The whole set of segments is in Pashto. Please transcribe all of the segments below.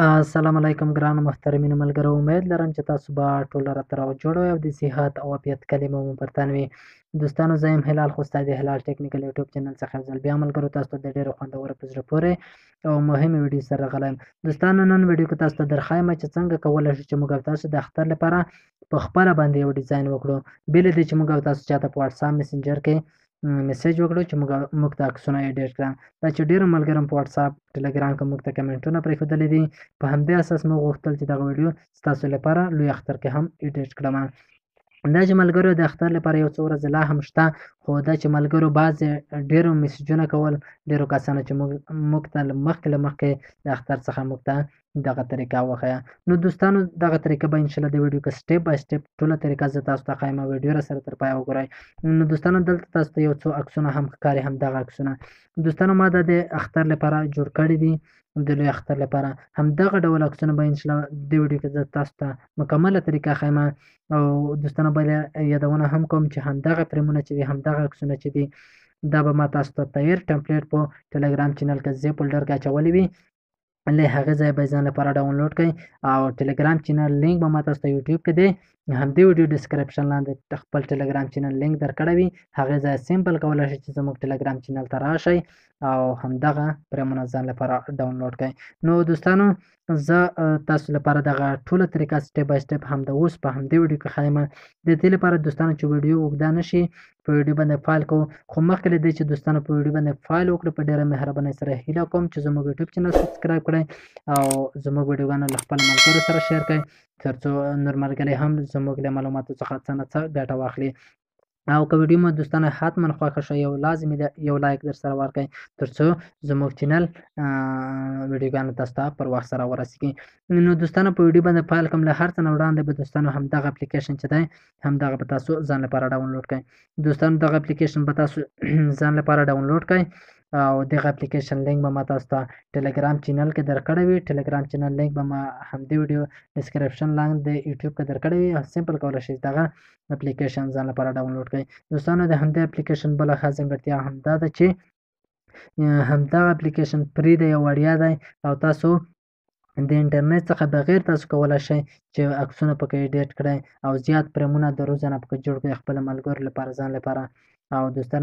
السلام علیکم ګرانو محترمینو ملګرو، امید لرم چې تاسو به ټول راته راجوړ وئ او د صحت او عافیت کلمه مو پر تن وي. دوستانو، زه یم هلال خوستی د هلال ټیکنیکل یوټیوب چینل څخه یو ځل بیا ملګرو تاسو ته د ډېرو خوندورو په زړه پورې او مهمې ویډیو سره راغلی یم. دوستانو، نن ویډیو کې تاسو ته درښایم چې څنګه کولی شو چې موږ او تاسو د اختر لپاره په خپله باندې یو ډیزاین وکړو، بې له دې چې موږ او تاسو چاته په واتساپ میسنجر کې میسیج وکړو چې موږ ته عکسونه ایډیټ کړه. دا چې ډېرو ملګرو په واتساپ ټلګرام کې موږ ته کمنټونه پرېښودلي دي، په همدې اساس موږ غوښتل چې دغه ویډیو ستاسو لپاره لوی اختر کې هم ایډیټ کړم. دا چې ملګرو د اختر لپاره یو څو ورځې لا هم شته، خو دا چې ملګرو بعضې ډېرو میسیجونه کول، ډېرو کسانو چې موږ ته له مخکې د اختر څخه موږ ته دغه طریقه وښیه. نو دوستانو، دغه طریقه به انشاءالله د ویډیو کې سټیپ بای سټیپ ټوله طریقه زه تاسو ته ښایم او ویډیو راسره تر پایه وګورئ. نو دوستانو، دلته تاسو ته یو څو عکسونه هم ښکاري، همدغه عکسونه دوستانو ما دا د اختر لپاره جوړ کړي دي. د لوی اختر لپاره همدغه ډول عکسونه به انشاءالله د ویډیو کې زه تاسو ته مکمله طریقه ښیم. او دوستانو، بل یادونه هم کوم چې همدغه فریمونه چې دي، همدغه عکسونه چې دي، دا به ما تاسو ته تیار ټمپلیټ په ټلګرام چینل کې زی فولډر کې اچولی وي. له هغې ځایه به یې ځان لپاره ډاونلوډ کړئ او ټلګرام چینل لینک به ما تاسو ته یوټیوب کې دی، همدې ویډیو ډسکرپشن لاندې خپل ټلګرام چینل لینک درکړی وي. هغې ځایه سمپل کولی شئ چې زموږ ټلګرام چینل ته راشئ او همدغه فریمونه ځان لپاره ډاونلوډ کړئ. نو دوستانو، زه تاسو لپاره دغه ټوله طریقه سټیپ بای سټیپ هم د اوس په همدې ویډیو کې ښیم. د دې لپاره دوستانو چې ویډیو اوږده نه شي، په ویډیو باندې فایل کوو، خو مخکې له دې چې دوستانو په ویډیو باندې فایل وکړو، په ډېره مهربانۍ سره هیله کوم چې زموږ یوټیوب چینل سبسکرایب کړئ او زموږ ویډیوګانو له خپلو ملګرو سره شیر کړئ، تر څو نور ملګري هم زموږ له معلوماتو څخه څه نه څه ګټه واخلي. او که ویډیو مو دوستانو حتما خوښه شوه، یو لازمي ده یو لایک در سره ورکړئ، تر څو زموږ چینل ویډیوګانو تاسو ته پر وخت سره ورسیږي. نو دوستانو، په ویډیو باندې فایل کوم، له هر څه نه وړاندې به دوستانو همدغه اپلیکیشن چې دی، همدغه به تاسو ځان لپاره ډاونلوډ کړئ. دوستانو، دغه اپلیکیشن به تاسو ځان لپاره ډاونلوډ کړئ او دغه اپلیکیشن لینک به ما تاسو ته ټلګرام چینل کې درکړی وي. ټلګرام چینل لینک به ما همدې ویډیو ډسکرپشن لاندې یوټیوب کې درکړی وي. سمپل کولی شئ دغه اپلیکیشن ځان لپاره ډاونلوډ کړئ. دوستانو، د همدې اپلیکیشن بله ښه ځانګړتیا هم دا ده چې همدغه اپلیکیشن فری دی او وړیا دی او تاسو د انټرنیټ څخه بغیر تاسو کولی شئ چې عکسونه پکې ایډیټ کړئ او زیات فریمونه د روزانه پکې جوړ کړئ خپلو ملګرو لپاره، ځان لپاره. او دوستان،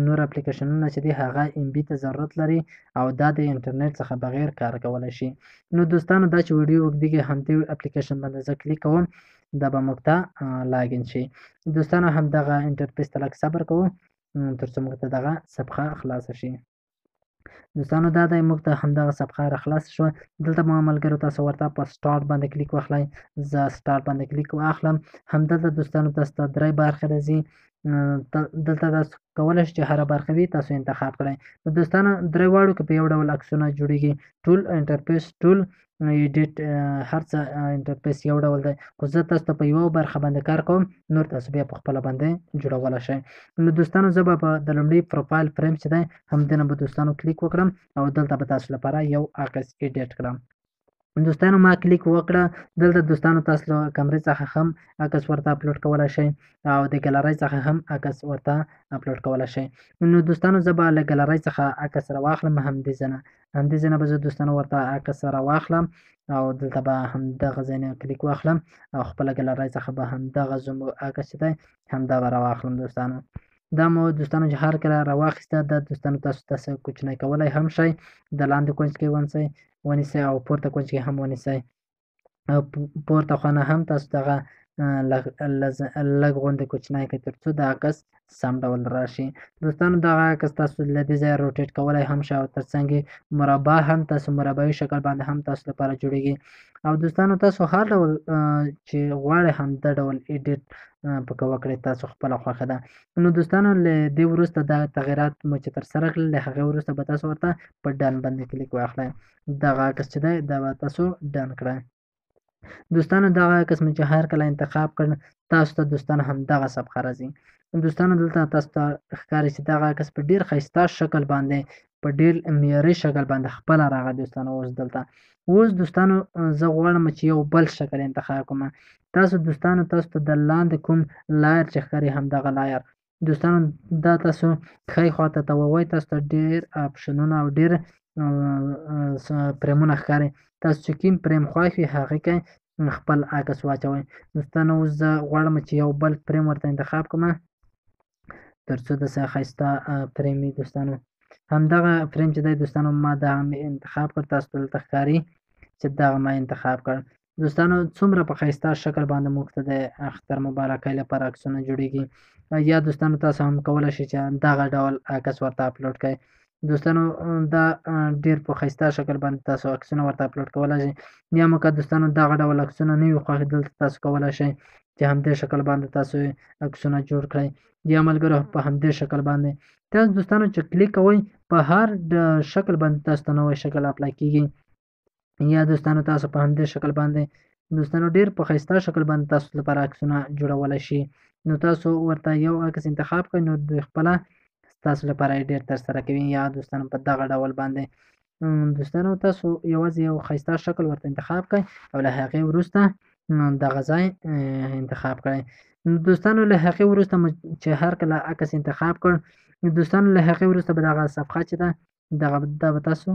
نور اپلیکیشنونه چې دي هغه ام بي ته ضرورت لري او دا د انټرنیټ څخه بغیر کار کولی شي. نو دوستانو، دا چې ویډیو اوږدېږي، همدې اپلیکیشن باندې زه کلیک کوم، دا به موږ ته لاګین شي. دوستانو، همدغه انټرفیس ته لږ صبر کوو تر څو موږ ته دغه صفحه خلاصه شي. دوستانو، دا دی موږ ته همدغه صفحه را خلاصه شوه. دلته به ملګرو تاسو ورته په سټارټ باندې کلیک واخلئ. زه سټارټ باندې کلیک واخلم. همدلته دوستانو تاسو ته 3 برخې راځي. دلته تاسو کولی شئ چې هره برخه وي تاسو انتخاب کړئ. نو دوستانو، 3 واړو کې په یو ډول عکسونه جوړېږي. ټول انټرفیس، ټول ایډیټ، هر څه انټرفیس یو ډول دی، خو زه تاسو ته په یوه برخه باندې کار کوم، نور تاسو بیا په خپله باندې جوړولی شئ. نو دوستانو، زه به په د لومړي پروفایل فریم چې دی، همدې نه به دوستانو کلیک وکړم او دلته به تاسو لپاره یو عکس ایډیټ کړم. دوستانو، ما کلیک وکړه. دلته دوستانو تاسو له کمرې څخه هم عکس ورته اپلوډ کولی شئ او د ګالرۍ څخه هم عکس ورته اپلوډ کولی شئ. نو دوستانو، زه به له ګالرۍ څخه عکس راواخلم. همدې ځای نه به زه دوستانو ورته عکس راواخلم او دلته به همدغه ځای نه کلیک واخلم او خپله ګالرۍ څخه به همدغه زموږ عکس چې دی همدغه راواخلم. دوستانو، دا مو دوستانو چې هر کله راواخیسته، دا دوستانو تاسو کوچنی کولی هم شئ، د لاندې کونج کې ونیسئ او پورته کونج کې هم ونیسئ او پورته خوا نه هم تاسو دغه لږ غوندې کوچنی کړئ تر څو د عکس سم ډول راشي. دوستانو، دغه عکس تاسو له دې ځایه روټیټ کولی هم شئ او تر څنګ یې مربع هم تاسو مربعي شکل باندې هم تاسو لپاره جوړېږي. او دوستانو، تاسو هر ډول چې غواړئ همدا ډول ایډیټ پکې وکړئ، تاسو خپله خوښه ده. نو دوستانو، له دې وروسته دغه تغیرات مو چې ترسره کړل، له هغې وروسته به تاسو ورته په ډن باندې کلیک واخلئ. دغه عکس چې دی دا به تاسو ډن کړئ. دوستانو، دغه عکس مو چې هر کله انتخاب کړ، تاسو ته دوستانو همدغه صفحه راځي. دوستانو، دلته تاسو ته ښکاري چې دغه عکس په ډېر ښایسته شکل باندې، په ډېر معیاري شکل باندې خپله راغی. دوستانو، اوس دوستانو زه غواړم چې یو بل شکل انتخاب کړم. دوستانو تاسو ته د لاندې کوم لایر چې ښکاري، همدغه لایر دوستانو، دا تاسو ښی خواته تاووئ، تاسو ته ډېر اپشنونه او ډېر فریمونه ښکاري. تاسو چې کوم فریم خوښ وي هغې کې خپل عکس واچوئ. دوستانو اوس زه غواړم چې یو بل فریم ورته انتخاب کړم تر څو داسې ښایسته فریم وي. دوستانو همدغه فریم چې دی دوستانو ما دغه مې انتخاب کړ، تاسو ته دلته ښکاري چې دغه ما انتخاب کړ. دوستانو څومره په ښایسته شکل باندې موږ ته د اختر مبارکۍ لپاره عکسونه جوړیږي. یا دوستانو تاسو هم کولی شئ چې دغه ډول عکس ورته اپلوډ کړئ. دوستانو دا ډیر په ښایسته شکل باندې تاسو عکسونه ورته اپلوډ کولی شئ. یا مو که دوستانو دغه ډول عکسونه نه وي خوښ دلته تاسو کولی شئ چې همدې شکل باندې تاسو عکسونه جوړ کړئ. یا ملګرو په همدې شکل باندې تاسو دوستانو چې کلیک کوئ په هر شکل باندې تاسو ته نوی شکل اپلای کیږي. یا دوستانو تاسو په همدې شکل باندې دوستانو ډیر په ښایسته شکل باندې تاسو لپاره عکسونه جوړولی شي. نو تاسو ورته یو عکس انتخاب کړئ نو دوی خپله تاسو لپاره یې ډیر ترسره کوي. یا دوستانو په دغه ډول باندې دوستانو تاسو یوازې یو ښایسته شکل ورته انتخاب کړئ او له هغې وروسته دغه ځای انتخاب کړئ. دوستانو له هغې وروسته مو چې هر کله عکس انتخاب کړ دوستانو له هغې وروسته به دغه صفحه چې ده دا به تاسو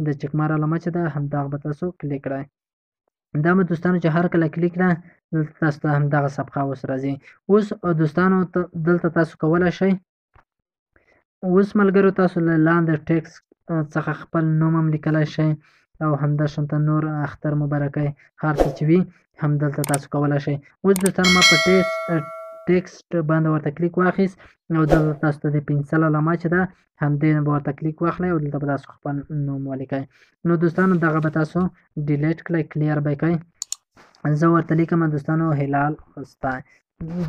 د چک مار علامه چې ده همدغه به تاسو کلیک کړئ. دا به دوستانو چې هر کله کلیک کړه دلته تاسو ته همدغه صفحه اوس راځي. اوس دوستانو دلته تاسو کولی شئ اوس ملګرو تاسو له لاندې ټیکسټ څخه خپل نوم هم لیکلی شئ او همداشانته نور اختر مبارکۍ هر څه چې وي همدلته تاسو کولی شئ. اوس دوستانو ما په ټیکسټ باندې ورته کلیک واخیست او دلته تاسو ته د پنسل علامه چې ده همدې به ورته کلیک واخلئ او دلته به تاسو خپل نوم ولیکئ. نو دوستانو دغه به تاسو ډیلیټ کړئ، کلیر به یې کړئ. زه ورته لیکم دوستانو هلال خوستی.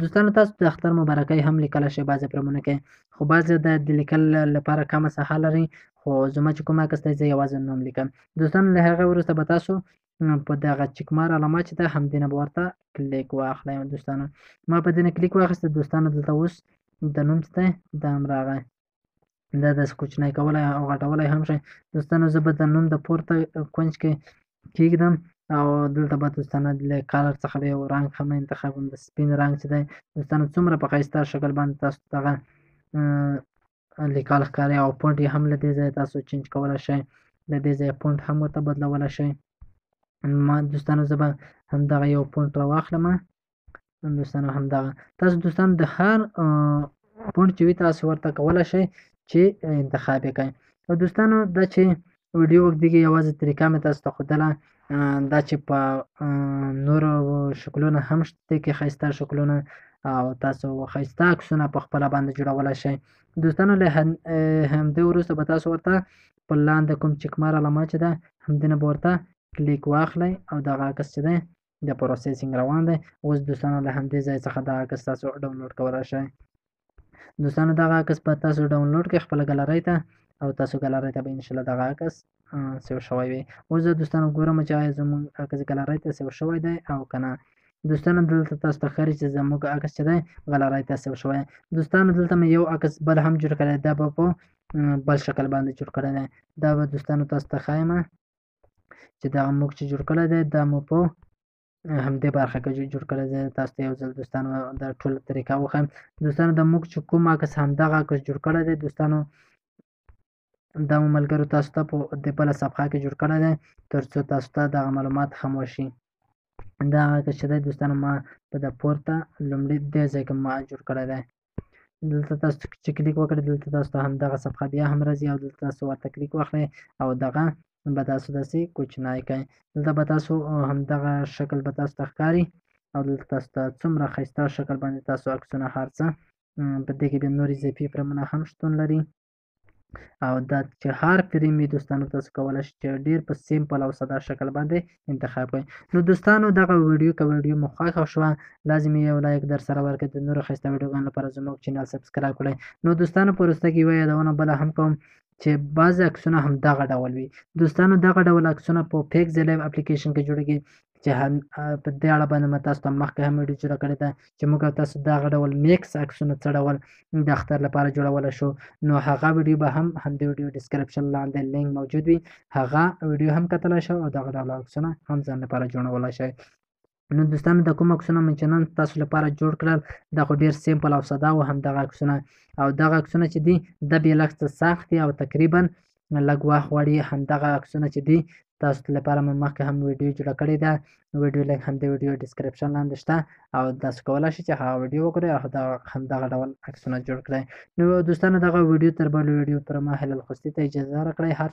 دوستانو تاسو د اختر مبارکۍ هم لیکلی شئ بعضې فرمونه کې، خو بعضې د لیکل لپاره کمه ساحه لري، خو زما چې کوم عکس دی زه یوازې نوم لیکم. دوستانو له هغې وروسته به تاسو په دغه چک مار علامه چې ده همدې نه به ورته کلیک واخلئ. دوستانو ما په دې نه کلیک واخیسته. دوستانو دلته اوس د نوم چې دی دا هم راغی، دا داسې کوچنی کولی او غټولی هم شئ. دوستانو زه به د نوم د پورته کونج کې کېږدم او دلته به دوستانو له کالر څخه به یو رنګ هم انتخاب کړم، د سپین رنګ چې دی دوستانو څومره په ښایسته شکل باندې تاسو دغه لیکل ښکاري او فونټ یې هم له دې ځایه تاسو چینج کولی شئ، له دې ځایه فونټ هم ورته بدلولی شئ. ما دوستانو زه به همدغه یو فونټ راواخلم. دوستانو همدغه تاسو دوستانو د هر فونټ چې وي تاسو ورته کولی شئ چې انتخاب یې کړئ. او دوستانو دا چې ویډیو اوږدېږي یوازې طریقه مې تاسو ته ښودله، دا چې په نورو شکلونه هم شته کې ښایسته شکلونه او تاسو ښایسته عکسونه په خپله باندې جوړولی شئ. دوستانو له همدې وروسته به تاسو ورته په لاندې کوم چک مار علامه چې ده همدې نه به ورته کلیک واخلئ او دغه عکس چې دی د پروسیسینګ روان دی. اوس دوستانو له همدې ځای څخه دغه عکس تاسو ډاونلوډ کولی شئ. دوستانو دغه عکس به تاسو ډاونلوډ کړئ خپله ګالرۍ ته او تاسو ګالرۍ ته به انشاءالله دغه عکس سیو شوی وي. اوس زه دوستانو ګورم چې آیا زموږ عکس ګالرۍ ته سیو شوی دی او که نه. دوستانو دلته تاسو ته ښکاري چې زموږ عکس چې دی ګالرۍ ته سیو شوی. دوستانو دلته مې یو عکس بل هم جوړ کړی، دا به په بل شکل باندې جوړ کړی دی. دا به دوستانو تاسو ته ښایم چې دغه موږ چې جوړ کړی دی دا مو په همدې برخه کې جوړ کړی دی. تاسو ته یو ځل دوستانو دا ټوله طریقه وښیم. دوستانو د موږ چې کوم عکس همدغه عکس جوړ کړی دی دوستانو دا مو ملګرو تاسو ته په دې بله صفحه کې جوړ کړی دی تر څو تاسو ته دغه معلومات هم وشي. دا عکس چې دی دوستانو ما په د پورته لومړي دې ځای کې ما جوړ کړی دی. دلته تاسو چې کلیک وکړئ دلته تاسو ته همدغه صفحه بیا هم راځي او دلته تاسو ورته کلیک واخلئ او دغه به تاسو داسې کوچنی کړئ. دلته به تاسو همدغه شکل به تاسو ته ښکاري او دلته تاسو ته څومره ښایسته شکل باندې تاسو عکسونه هر څه په دې کې بیا نور اضافي فرمونه هم شتون لري او دا چې هر فریم وي دوستانو تاسو کولی شئ چې ډېر په سیمپل او ساده شکل باندې انتخاب کړئ. نو دوستانو دغه ویډیو که ویډیو مو خوښه شوه لازمي یو لایک در سره ورکړئ، د نورو ښایسته ویډیوګانو لپاره زموږ چینل سبسکرایب کړئ. نو دوستانو په وروسته کې یوه یادونه بله هم کوم چې بعضې عکسونه همدغه ډول وي. دوستانو دغه ډول عکسونه په پیکزی لایف اپلیکیشن کې جوړېږي چې په دې اړه باندې ما تاسو ته مخکې هم ویډیو جوړه کړې ده چې موږ تاسو دغه ډول میکس عکسونه څه ډول د اختر لپاره جوړولی شو. نو هغه ویډیو به هم همدې ویډیو ډسکرپشن لاندې لینک موجود وي، هغه ویډیو هم کتلی شئ او دغه ډول عکسونه هم ځان لپاره جوړولی شئ. نو دوستانو د کوم عکسونه مې چې نن تاسو لپاره جوړ کړل دا خو ډېر سیمپل او ساده و همدغه عکسونه او دغه عکسونه چې دي دا بې لږ څه سخت دي او تقریبا لږ وخت غواړي. همدغه عکسونه چې دي تاسو لپاره مې مخکې هم ویډیو جوړه کړې ده، ویډیو لینک هم د ویډیو ډسکرپشن لاندې شته او تاسو کولی شئ چې هغه ویډیو وګورئ او همدغه ډول عکسونه جوړ کړئ. نو دوستانو دغه ویډیو تر بل ویډیو پر ما هلال خوستی ته اجازه راکړئ. هر